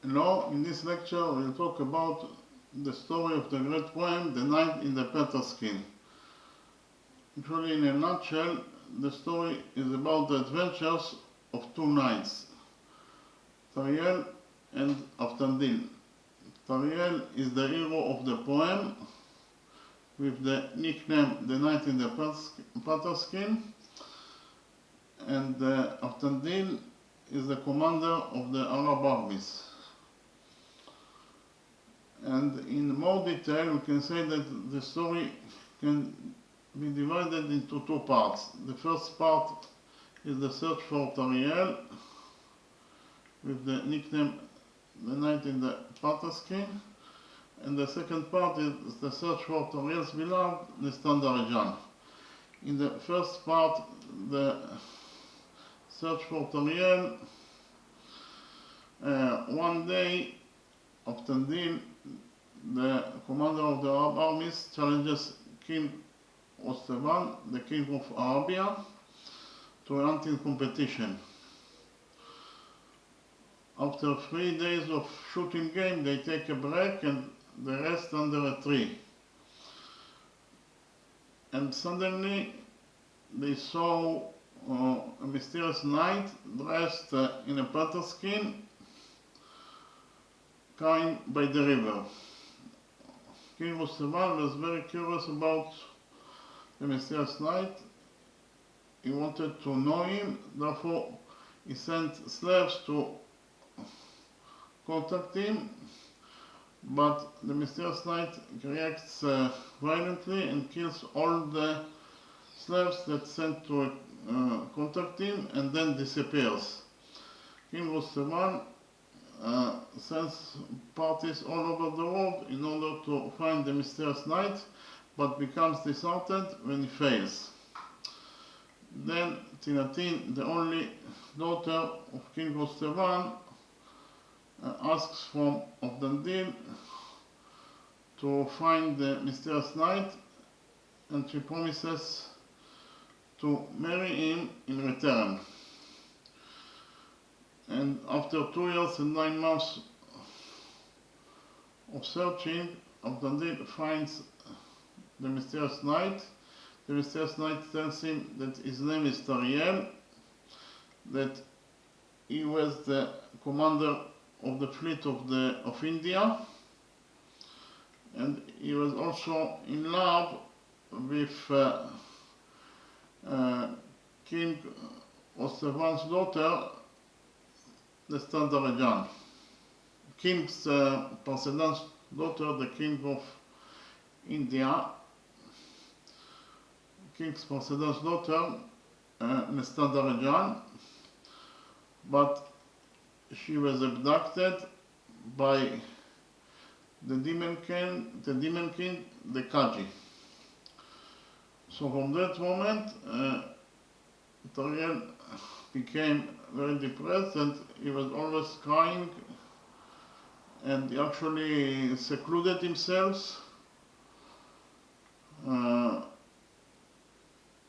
Hello, in this lecture we'll talk about the story of the great poem The Knight in the Panther Skin. Actually, in a nutshell, the story is about the adventures of two knights, Tariel and Aftandil. Tariel is the hero of the poem with the nickname The Knight in the Panther Skin, and Aftandil is the commander of the Arab armies. And in more detail, we can say that the story can be divided into two parts. The first part is the search for Tariel, with the nickname The Knight in the Panther Skin, and the second part is the search for Tariel's beloved, the Standard. In the first part, the search for Tariel, one day, Aftandil, the commander of the Arab armies, challenges King Osteban, the king of Arabia, to a hunting competition. After 3 days of shooting game, they take a break and they rest under a tree. And suddenly they saw a mysterious knight dressed in a panther skin coming by the river. King Osteban was very curious about the mysterious knight. He wanted to know him, therefore he sent slaves to contact him, but the mysterious knight reacts violently and kills all the slaves that sent to contact him and then disappears. King Osteban sends parties all over the world in order to find the mysterious knight, but becomes disheartened when he fails. Then Tinatin, the only daughter of King Osteban, asks from Aftandil to find the mysterious knight, and she promises to marry him in return. And after 2 years and 9 months of searching, Aftandil finds the mysterious knight. The mysterious knight tells him that his name is Tariel, that he was the commander of the fleet of India, and he was also in love with King Osteban's daughter, the Standard. King's Parsedan's daughter, the king of India, King's Parsedan's daughter, Standard, but she was abducted by the demon king, the Kaji. So from that moment, Tariel became very depressed and he was always crying, and he actually secluded himself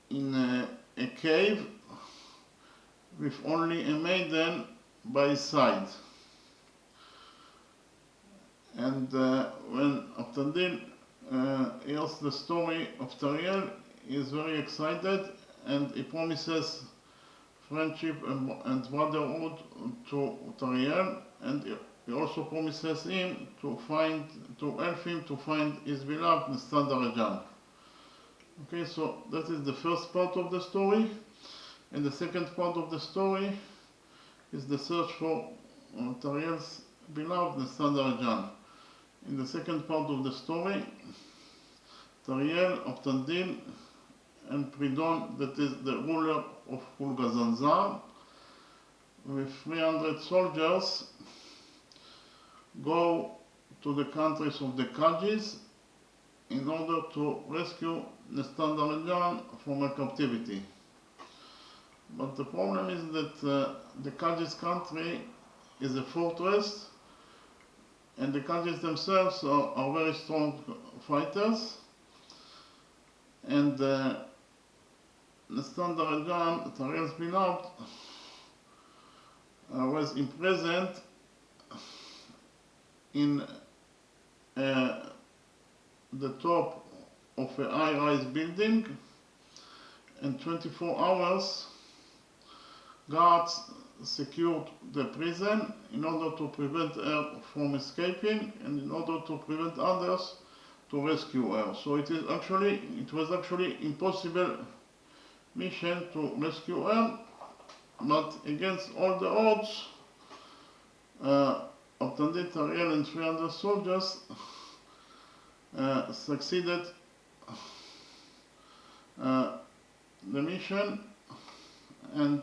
in a cave with only a maiden by his side. And when Aftandil hears the story of Tariel, he is very excited and he promises friendship and brotherhood to Tariel, and he also promises him to help him to find his beloved Standard. Okay, so that is the first part of the story, and the second part of the story is the search for Tariel's beloved Standard. In the second part of the story, Tariel, Aftandil, and Pridon, that is the ruler of Fulgazanzar, with 300 soldiers, go to the countries of the Kajis in order to rescue the Standard from a captivity. But the problem is that the Kajis country is a fortress, and the Kajis themselves are very strong fighters, and the Standard, Tariel's beloved, was imprisoned in the top of a high-rise building, and 24 hours guards secured the prison in order to prevent her from escaping and in order to prevent others to rescue her. So it was actually impossible mission to rescue her, but against all the odds, Abtandit, Ariel and 300 soldiers succeeded the mission, and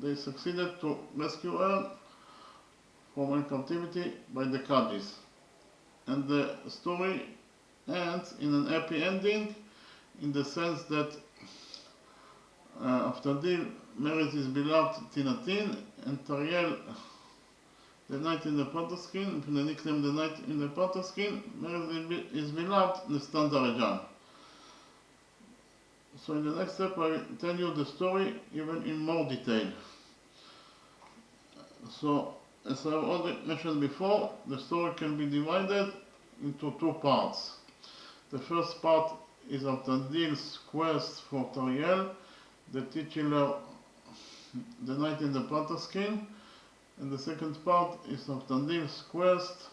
they succeeded to rescue her from her captivity by the Kadis. And the story ends in an happy ending, in the sense that Abtandil marries his beloved Tinatin, and Tariel, the knight in the panther skin, the nickname the knight in the panther skin, marries his beloved Nestan Darajan. So in the next step I will tell you the story even in more detail. So as I already mentioned before, the story can be divided into two parts. The first part is Abtandil's quest for Tariel, the titular, the knight in the panther skin, and the second part is Abtandil's quest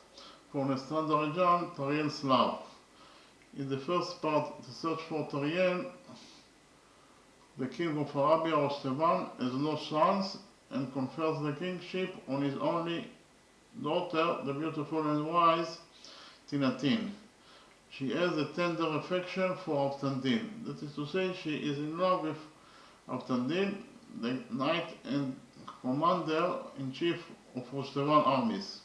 for Nestan Darajan, Tariel's love. In the first part, the search for Tariel, the king of Arabia, Rostevan, has no sons and confers the kingship on his only daughter, the beautiful and wise Tinatin. She has a tender affection for Abtandil. That is to say, she is in love with Abtandil, the knight and commander-in-chief of Rostevan armies.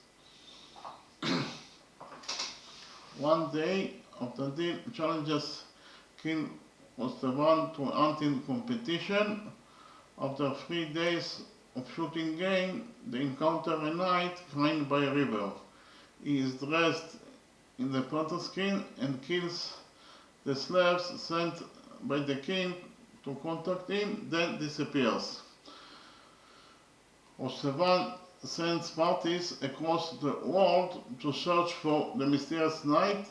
One day, Abtandil challenges King Rostevan to a hunting competition. After 3 days of shooting game, they encounter a knight crying by a river. He is dressed in the panther skin and kills the slaves sent by the king to contact him, then disappears. Rostevan sends parties across the world to search for the mysterious knight,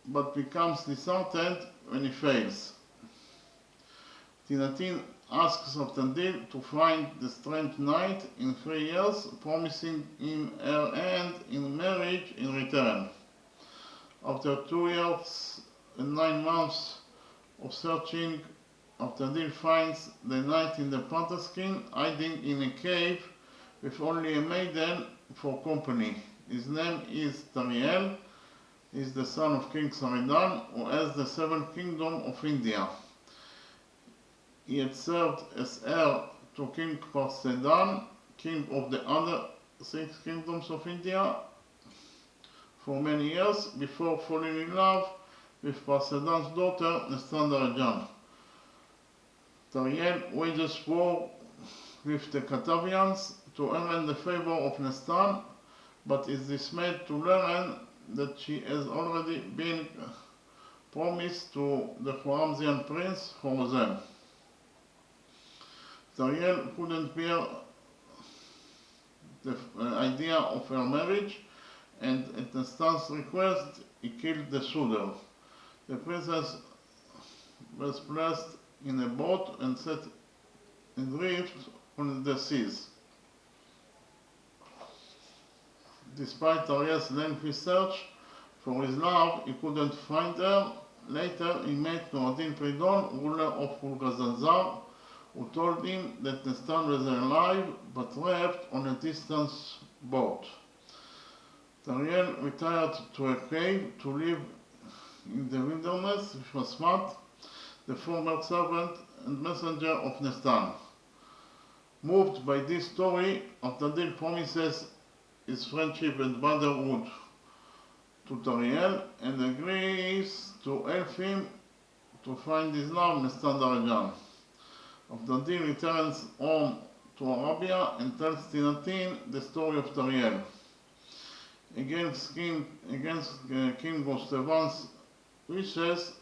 but becomes disheartened when he fails. Tinatin asks Abtandil to find the strange knight in 3 years, promising him her hand in marriage in return. After 2 years and 9 months of searching, Abtandil finds the knight in the panther skin hiding in a cave with only a maiden for company. His name is Tariel. He is the son of King Saridan, who has the 7th kingdom of India. He had served as heir to King Parsedan, king of the other 6 kingdoms of India, for many years before falling in love with Parsedan's daughter, Nestan Darajan. Tariel wages war with the Katavians to earn the favor of Nestan, but is dismayed to learn that she has already been promised to the Khwarazmian prince Khorezm. Tariel couldn't bear the idea of her marriage, and at Nestan's request he killed the suitor. The princess was placed in a boat and set adrift on the seas. Despite Tariel's lengthy search for his love, he couldn't find her. Later he met Noradin Pridon, ruler of Ulgazanzar, who told him that Nestan was alive but trapped on a distant boat. Tariel retired to a cave to live in the wilderness with Asmat, the former servant and messenger of Nestan. Moved by this story, Abtandil promises his friendship and brotherhood to Tariel and agrees to help him to find his love, Nestan Darajan. Abtandil returns home to Arabia and tells Tinatin the story of Tariel. Against King Rostevan's wishes,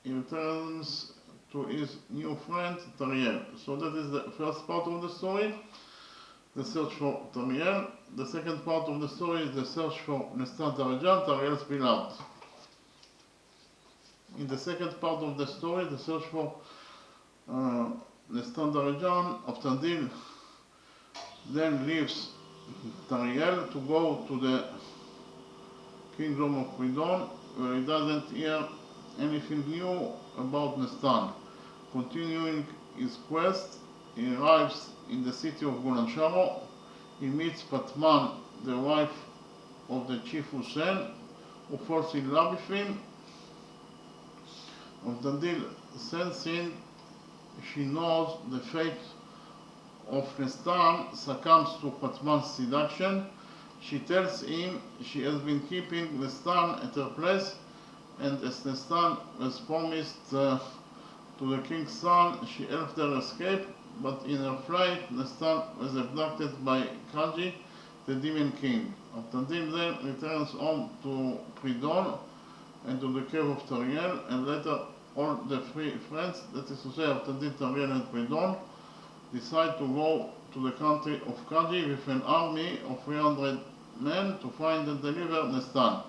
he returns to his new friend Tariel. So that is the first part of the story. the search for Tariel. The second part of the story is the search for Nestan Tarajan, Tariel's beloved. In the second part of the story, the search for Nestan Tarajan, Aftandil then leaves Tariel to go to the kingdom of Pridon, where he doesn't hear anything new about Nestan. Continuing his quest, he arrives in the city of Golansharo. He meets Patman, the wife of the chief Hussein, who falls in love with him. Aftandil, sensing she knows the fate of Nestan, succumbs to Patman's seduction. She tells him she has been keeping Nestan at her place, and as Nestan was promised to the king's son, she helped her escape, but in her flight, Nestan was abducted by Kaji, the demon king. Aftandil then returns home to Pridon and to the cave of Tariel, and later all the three friends, that is to say Aftandil, Tariel and Pridon, decide to go to the country of Kaji with an army of 300 men to find and deliver Nestan.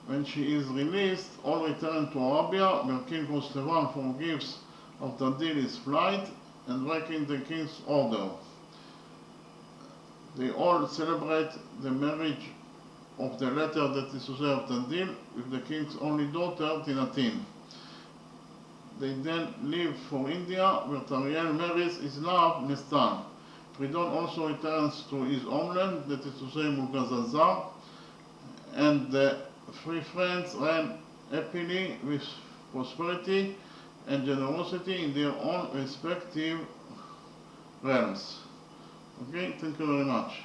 When she is released, all return to Arabia, where King Rustavan forgives Aftandil his flight and breaking the king's order. They all celebrate the marriage of the latter, that is to say Aftandil, with the king's only daughter, Tinatin. They then leave for India, where Tariel marries his love, Nestan. Pridon also returns to his homeland, that is to say Mulkazazar, and the three friends reign happily with prosperity and generosity in their own respective realms. Okay, thank you very much.